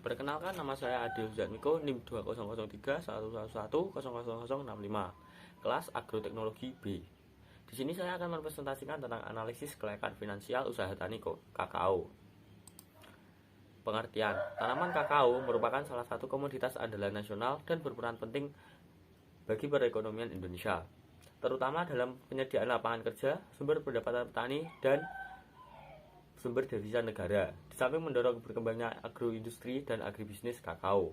Perkenalkan, nama saya Ade Huzanmiko, NIM 200311101065, kelas Agroteknologi B. Di sini saya akan mempresentasikan tentang analisis kelayakan finansial usaha tani kakao. Pengertian: tanaman kakao merupakan salah satu komoditas andalan nasional dan berperan penting bagi perekonomian Indonesia, terutama dalam penyediaan lapangan kerja, sumber pendapatan petani, dan sumber devisa negara, di samping mendorong berkembangnya agroindustri dan agribisnis kakao.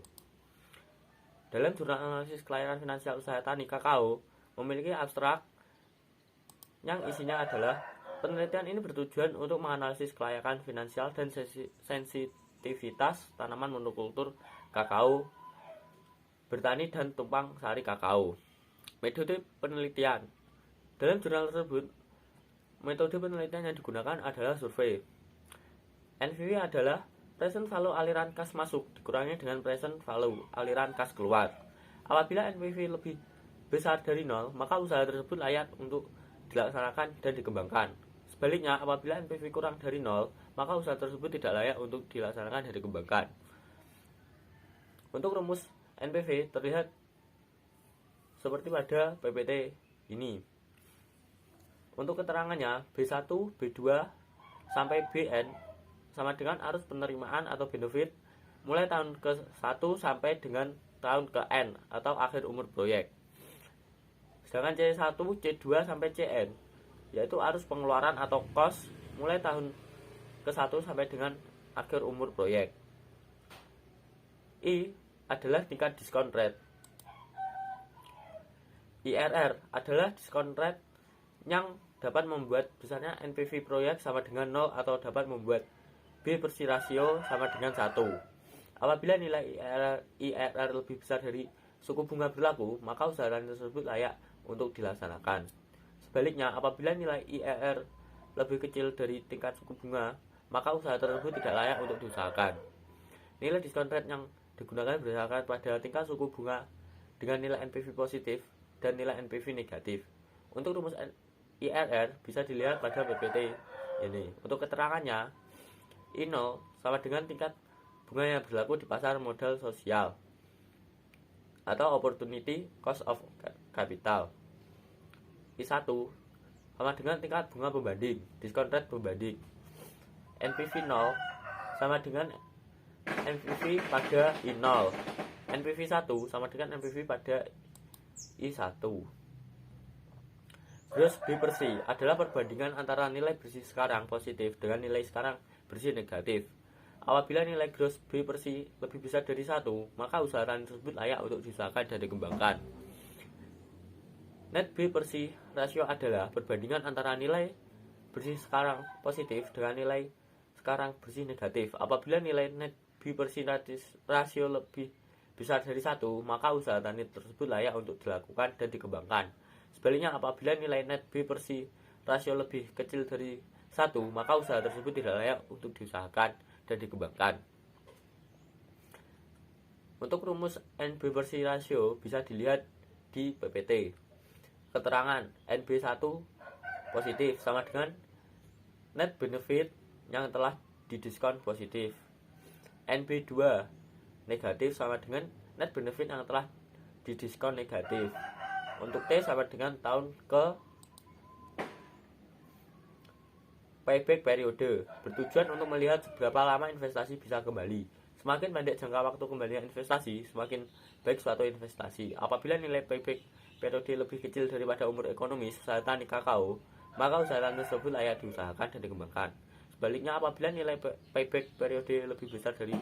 Dalam jurnal analisis kelayakan finansial usaha tani kakao memiliki abstrak yang isinya adalah penelitian ini bertujuan untuk menganalisis kelayakan finansial dan sensitivitas tanaman monokultur kakao, bertani, dan tumpang sari kakao. Metode penelitian: dalam jurnal tersebut, metode penelitian yang digunakan adalah survei. NPV adalah present value aliran kas masuk dikurangi dengan present value aliran kas keluar. Apabila NPV lebih besar dari 0, maka usaha tersebut layak untuk dilaksanakan dan dikembangkan. Sebaliknya, apabila NPV kurang dari 0, maka usaha tersebut tidak layak untuk dilaksanakan dan dikembangkan. Untuk rumus NPV terlihat seperti pada PPT ini. Untuk keterangannya, B1, B2, sampai Bn sama dengan arus penerimaan atau benefit mulai tahun ke-1 sampai dengan tahun ke-N atau akhir umur proyek. Sedangkan C1, C2 sampai Cn yaitu arus pengeluaran atau cost mulai tahun ke-1 sampai dengan akhir umur proyek. I adalah tingkat diskon rate. IRR adalah diskon rate yang dapat membuat besarnya NPV proyek sama dengan 0 atau dapat membuat B/C rasio sama dengan 1. Apabila nilai IRR lebih besar dari suku bunga berlaku, maka usaha tani tersebut layak untuk dilaksanakan. Sebaliknya, apabila nilai IRR lebih kecil dari tingkat suku bunga, maka usaha tersebut tidak layak untuk diusahakan. Nilai diskon rate yang digunakan berdasarkan pada tingkat suku bunga dengan nilai NPV positif dan nilai NPV negatif. Untuk rumus IRR bisa dilihat pada PPT ini. Untuk keterangannya, I0 sama dengan tingkat bunga yang berlaku di pasar modal sosial atau opportunity cost of capital. I1 sama dengan tingkat bunga pembanding, diskon rate pembanding. NPV 0 sama dengan NPV pada I0. NPV 1 sama dengan NPV pada I1. Gross B/C adalah perbandingan antara nilai bersih sekarang positif dengan nilai sekarang bersih negatif. Apabila nilai gross B/C lebih besar dari 1, maka usaha tani tersebut layak untuk diusahakan dan dikembangkan. Net B/C rasio adalah perbandingan antara nilai bersih sekarang positif dengan nilai sekarang bersih negatif. Apabila nilai net B/C rasio lebih besar dari 1, maka usaha tani tersebut layak untuk dilakukan dan dikembangkan. Sebaliknya, apabila nilai net B/C rasio lebih kecil dari 1, maka usaha tersebut tidak layak untuk diusahakan dan dikembangkan. Untuk rumus NB/C rasio bisa dilihat di PPT. Keterangan: NB1 positif sama dengan net benefit yang telah didiskon positif. NB2 negatif sama dengan net benefit yang telah didiskon negatif. Untuk T sama dengan tahun ke payback periode, bertujuan untuk melihat seberapa lama investasi bisa kembali. Semakin pendek jangka waktu kembalinya investasi, semakin baik suatu investasi. Apabila nilai payback periode lebih kecil daripada umur ekonomis usaha tani kakao, maka usaha tani tersebut layak diusahakan dan dikembangkan. Sebaliknya, apabila nilai payback periode lebih besar dari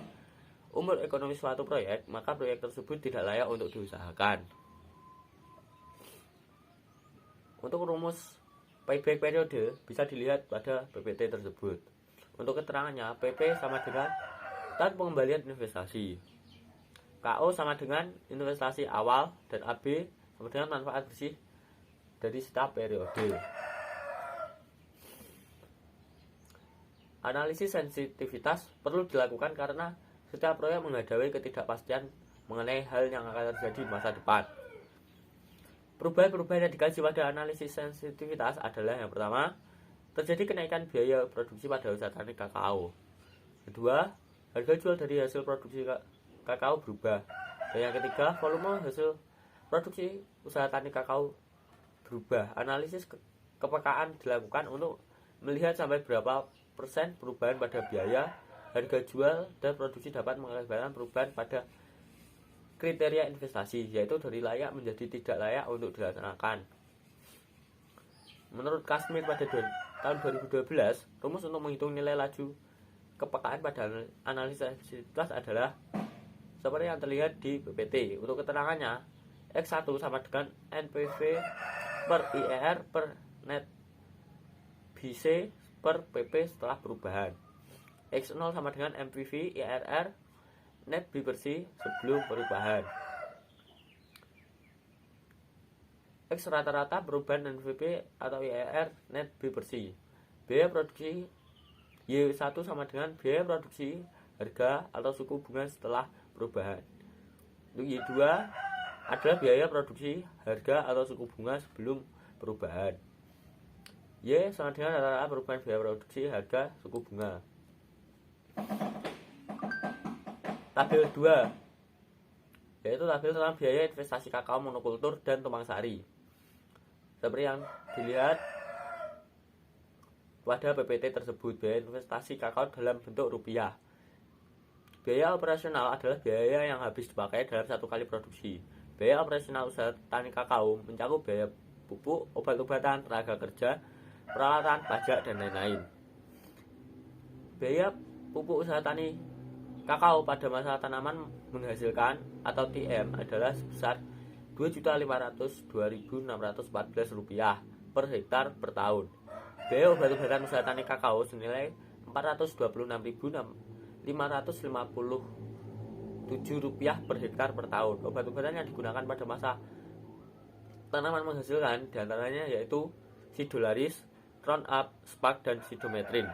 umur ekonomis suatu proyek, maka proyek tersebut tidak layak untuk diusahakan. Untuk rumus payback periode bisa dilihat pada PPT tersebut. Untuk keterangannya, PP sama dengan tahun pengembalian investasi, KO sama dengan investasi awal, dan AB sama dengan manfaat bersih dari setiap periode. Analisis sensitivitas perlu dilakukan karena setiap proyek menghadapi ketidakpastian mengenai hal yang akan terjadi di masa depan. Perubahan-perubahan yang dikaji pada analisis sensitivitas adalah: yang pertama, terjadi kenaikan biaya produksi pada usaha tani kakao. Kedua, harga jual dari hasil produksi kakao berubah. Dan yang ketiga, volume hasil produksi usaha tani kakao berubah. Analisis kepekaan dilakukan untuk melihat sampai berapa persen perubahan pada biaya, harga jual, dan produksi dapat mengakibatkan perubahan pada kriteria investasi, yaitu dari layak menjadi tidak layak untuk dilaksanakan. Menurut Kashmir pada tahun 2012, rumus untuk menghitung nilai laju kepekaan pada analisis likuiditas adalah seperti yang terlihat di PPT. Untuk keterangannya, X1 sama dengan NPV per IER per net BC per PP setelah perubahan. X0 sama dengan MPV IRR net B per C sebelum perubahan. X rata-rata perubahan NPV atau IRR net B per C. Biaya produksi Y1 sama dengan biaya produksi harga atau suku bunga setelah perubahan. Untuk Y2 adalah biaya produksi harga atau suku bunga sebelum perubahan. Y sama dengan rata-rata perubahan biaya produksi harga suku bunga. Tabel 2 yaitu tabel tentang biaya investasi kakao monokultur dan tumpang sari. Seperti yang dilihat pada PPT tersebut, biaya investasi kakao dalam bentuk rupiah. Biaya operasional adalah biaya yang habis dipakai dalam satu kali produksi. Biaya operasional usaha tani kakao mencakup biaya pupuk, obat-obatan, tenaga kerja, peralatan, pajak, dan lain-lain. Biaya pupuk usaha tani kakao pada masa tanaman menghasilkan atau TM adalah sebesar Rp2.502.614 per hektar per tahun. Biaya obat-obatan usaha tani kakao senilai Rp426.557 per hektar per tahun. Obat-obatan yang digunakan pada masa tanaman menghasilkan diantaranya yaitu Sidolaris, Roundup, Spark, dan Sidometrin.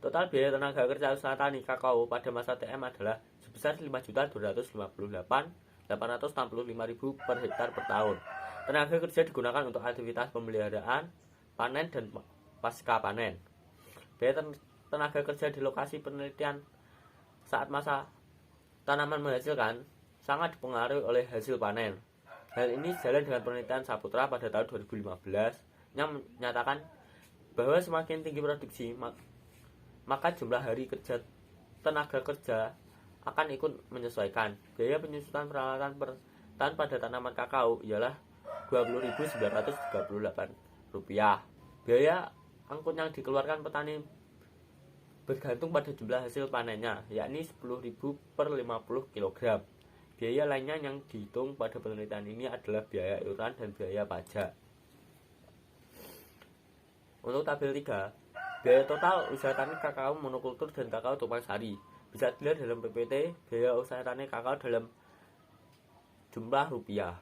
Total biaya tenaga kerja usaha tani kakao pada masa TM adalah sebesar Rp5.258.865.000 per hektar per tahun. Tenaga kerja digunakan untuk aktivitas pemeliharaan, panen, dan pasca panen. Biaya tenaga kerja di lokasi penelitian saat masa tanaman menghasilkan sangat dipengaruhi oleh hasil panen. Hal ini sejalan dengan penelitian Saputra pada tahun 2015 yang menyatakan bahwa semakin tinggi produksi, maka jumlah hari kerja tenaga kerja akan ikut menyesuaikan. Biaya penyusutan peralatan per tahun pada tanaman kakao ialah Rp20.938. Biaya angkut yang dikeluarkan petani bergantung pada jumlah hasil panennya, yakni Rp10.000 per 50 kg. Biaya lainnya yang dihitung pada penelitian ini adalah biaya iuran dan biaya pajak. Untuk tabel 3, biaya total usaha tani kakao monokultur dan kakao tumpang sari bisa dilihat dalam PPT. Biaya usaha tani kakao dalam jumlah rupiah.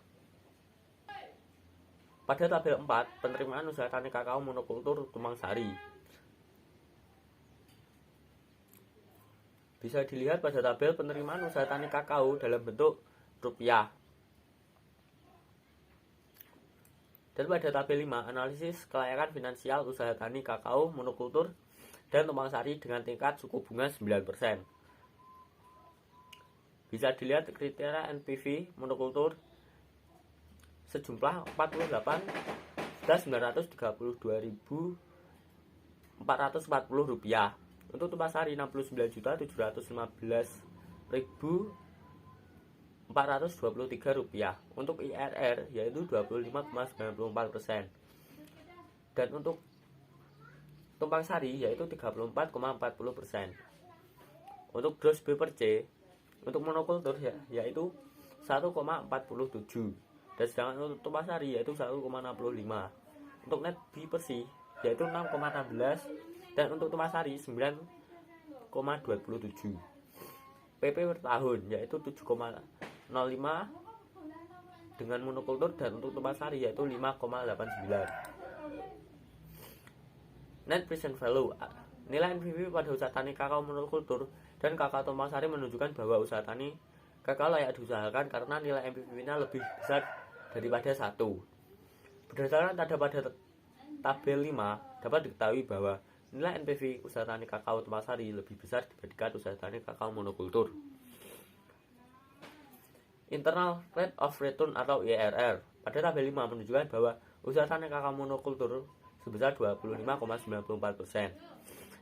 Pada tabel 4, penerimaan usaha tani kakao monokultur tumpang sari bisa dilihat pada tabel penerimaan usaha tani kakao dalam bentuk rupiah. Dan pada tabel 5, analisis kelayakan finansial usaha tani kakao monokultur dan tumpang sari dengan tingkat suku bunga 9%. Bisa dilihat kriteria NPV monokultur sejumlah Rp49.932.440. Untuk tumpang sari Rp69.715.423. Untuk IRR yaitu 25,94%. Dan untuk tumpang sari yaitu 34,40%. Untuk gross B per C untuk monokultur yaitu 1,47. Dan sedangkan untuk tumpang sari yaitu 1,65. Untuk net B per C yaitu 6,16. Dan untuk tumpang sari 9,27. PP per tahun yaitu 7,05 dengan monokultur, dan untuk tumpang sari yaitu 5,89. Net present value, nilai NPV pada usaha tani kakao monokultur dan kakao tumpang sari menunjukkan bahwa usaha tani kakao layak diusahakan karena nilai NPV-nya lebih besar daripada 1. Berdasarkan tanda pada tabel 5, dapat diketahui bahwa nilai NPV usaha tani kakao Tumpang Sari lebih besar dibandingkan usaha tani kakao monokultur. Internal Rate of Return atau IRR pada tabel 5 menunjukkan bahwa usaha tani kakao monokultur sebesar 25,94%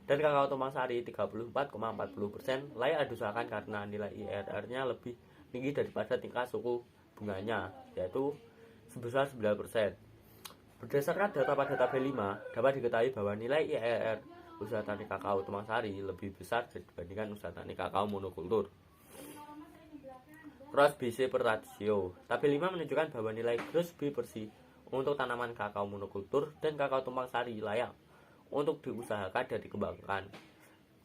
dan kakao Tumpang Sari 34,40% layak diusahakan karena nilai IRR-nya lebih tinggi daripada tingkat suku bunganya, yaitu sebesar 9%. Berdasarkan data pada tabel 5, dapat diketahui bahwa nilai IRR usaha tani kakao Tumpang Sari lebih besar dibandingkan usaha tani kakao monokultur. Gross BC per rasio. Tabel 5 menunjukkan bahwa nilai gross B per C untuk tanaman kakao monokultur dan kakao Tumpang Sari layak untuk diusahakan dan dikembangkan.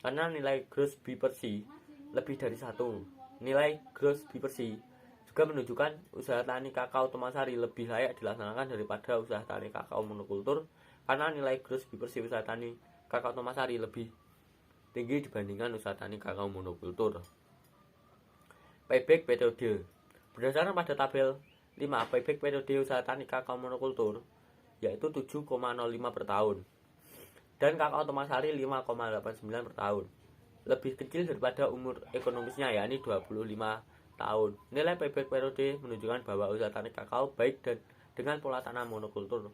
Karena nilai gross B per C lebih dari 1. Nilai gross B per C juga menunjukkan usaha tani kakao Tumpang Sari lebih layak dilaksanakan daripada usaha tani kakao monokultur karena nilai gross B per C usaha tani kakao Tumpang Sari lebih tinggi dibandingkan usaha tani kakao monokultur. Payback periode. Berdasarkan pada tabel 5, payback periode usaha tani kakao monokultur yaitu 7,05 per tahun dan kakao Tumpang Sari 5,89 per tahun. Lebih kecil daripada umur ekonomisnya, yakni 25 tahun. Nilai payback periode menunjukkan bahwa usaha tani kakao baik dan dengan pola tanam monokultur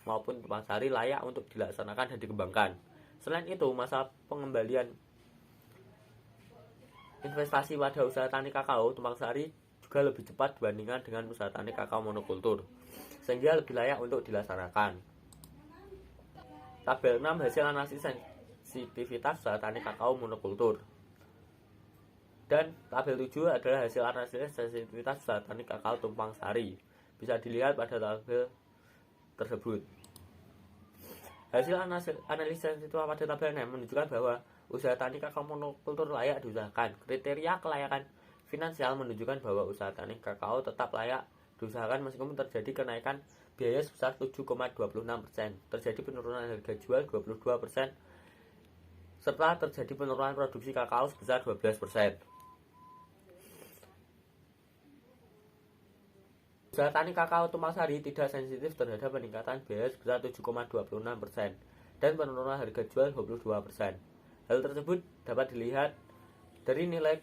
maupun Tumpang Sari layak untuk dilaksanakan dan dikembangkan. Selain itu, masa pengembalian investasi pada usaha tani kakao Tumpang Sari juga lebih cepat dibandingkan dengan usaha tani kakao monokultur, sehingga lebih layak untuk dilaksanakan. Tabel 6 hasil analisis sensitivitas usaha tani kakao monokultur. Dan tabel 7 adalah hasil analisis sensitivitas usaha tani kakao Tumpang Sari. Bisa dilihat pada tabel tersebut. Hasil analisis sensitivitas pada tabel 6 menunjukkan bahwa usaha tani kakao monokultur layak diusahakan. Kriteria kelayakan finansial menunjukkan bahwa usaha tani kakao tetap layak diusahakan meskipun terjadi kenaikan biaya sebesar 7,26%, terjadi penurunan harga jual 22%, serta terjadi penurunan produksi kakao sebesar 12%. Usaha tani kakao Tumpang Sari tidak sensitif terhadap peningkatan biaya sebesar 7,26% dan penurunan harga jual 22%. Hal tersebut dapat dilihat dari nilai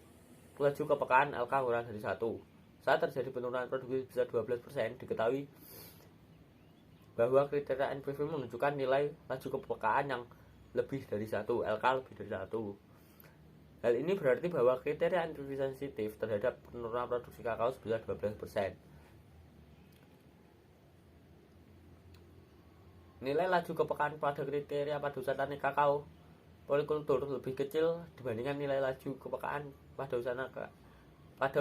laju kepekaan LK kurang dari 1. Saat terjadi penurunan produksi sebesar 12%, diketahui bahwa kriteria NPV menunjukkan nilai laju kepekaan yang lebih dari 1, LK lebih dari 1. Hal ini berarti bahwa kriteria NPV sensitif terhadap penurunan produksi kakao sebesar 12%. Nilai laju kepekaan pada kriteria pada usaha tani kakao polikultur lebih kecil dibandingkan nilai laju kepekaan pada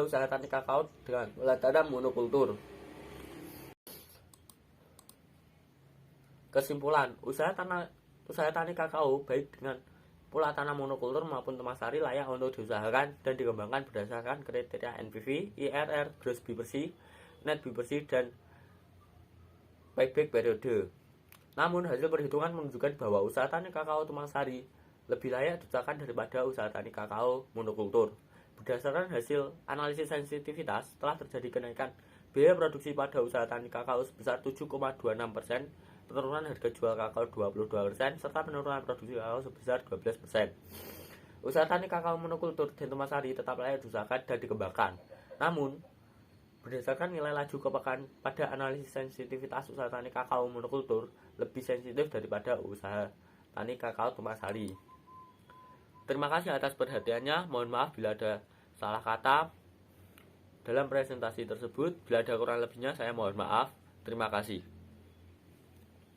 usaha tani kakao dengan pola tanam monokultur. Kesimpulan, usaha tani kakao baik dengan pola tanam monokultur maupun Tumpang Sari layak untuk diusahakan dan dikembangkan berdasarkan kriteria NPV, IRR, gross B per C, net B per C, dan payback periode. Namun, hasil perhitungan menunjukkan bahwa usaha tani kakao Tumpang Sari lebih layak diusahakan daripada usaha tani kakao monokultur. Berdasarkan hasil analisis sensitivitas, telah terjadi kenaikan biaya produksi pada usaha tani kakao sebesar 7,26%, penurunan harga jual kakao 22%, serta penurunan produksi kakao sebesar 12%. Usaha tani kakao monokultur dan Tumpang Sari tetap layak diusahakan dan dikembangkan. Namun, berdasarkan nilai laju kepekaan pada analisis sensitivitas usaha tani kakao monokultur lebih sensitif daripada usaha tani kakao Tumpang Sari. Terima kasih atas perhatiannya. Mohon maaf bila ada salah kata dalam presentasi tersebut. Bila ada kurang lebihnya, saya mohon maaf. Terima kasih.